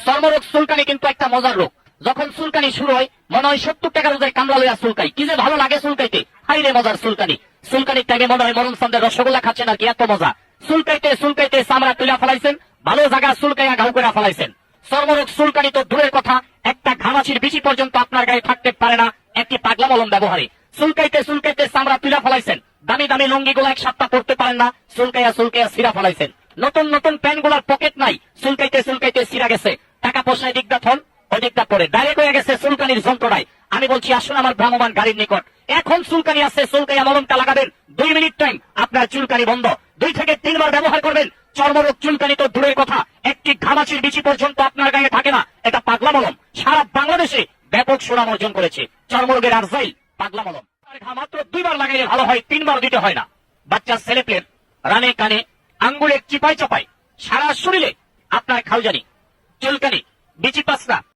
চর্মরোগ চুলকানি কিন্তু একটা মজার রোগ। যখন চুলকানি শুরু হয় মনে হয় 70 টাকা রোজের কামলা লইয়া চুলকাই, কি যে ভালো লাগে চুলকাইতে, হাইরে মজার চুলকানি। চুলকানির টাইমে মনে হয় মরণ চন্দ্রের রসগোল্লা খাচ্ছেন আর কি, এত মজা। চুলকাইতে চুলকাইতে চামড়া তুলা ফেলাইছেন, ভালো জায়গা চুলকাইয়া ঘাউ করে ফেলাইছেন। চর্মরোগ চুলকানি তো দূরের কথা, একটা ঘামাচির বিচি পর্যন্ত আপনার গায়ে থাকতে পারে না একটি পাগলা মলম ব্যবহারে। চুলকাইতে চুলকাইতে চামড়া তুলা ফেলাইছেন, দামি দামি লুঙ্গি গুলা এক সপ্তাহ পড়তে পারেন না, চুলকাইয়া চুলকাইয়া সিরা ফেলাইছেন। নতুন নতুন প্যান্ট গুলার পকেট নাই, চুলকাইতে চুলকাইতে সিরা গেছে। টাকা পয়সায় দিকটা থন, ওই দিকটা পরে ডাইরেক্ট হয়ে গেছে চুলকানির যন্ত্রণায়। আমি বলছি আসুন আমার ভ্রাম্যমান গাড়ির নিকট, এখন চুলকানি আছে, চুলকাইয়া মলমটা লাগাবেন, 2 মিনিট টাইম, আপনার চুলকানি বন্ধ। 2 থেকে 3 বার ব্যবহার করবেন। চর্মরোগ চুলকানি তো দূরের কথা, একটি ঘামাচির বিচি পর্যন্ত আপনার গায়ে থাকে না। এটা পাগলা মলম সারা বাংলাদেশে ব্যাপক সুনাম অর্জন করেছে। চর্মরোগের আরজাইল পাগলা মলম। মাত্র 2 বার লাগাইলে ভালো হয়, 3 বার দিতে হয় না। বাচ্চা ছেলেপেলের রানে কানে আঙ্গুলে চিপাই চাপাই সারা শরীরে আপনার খাউজানি চুলকানি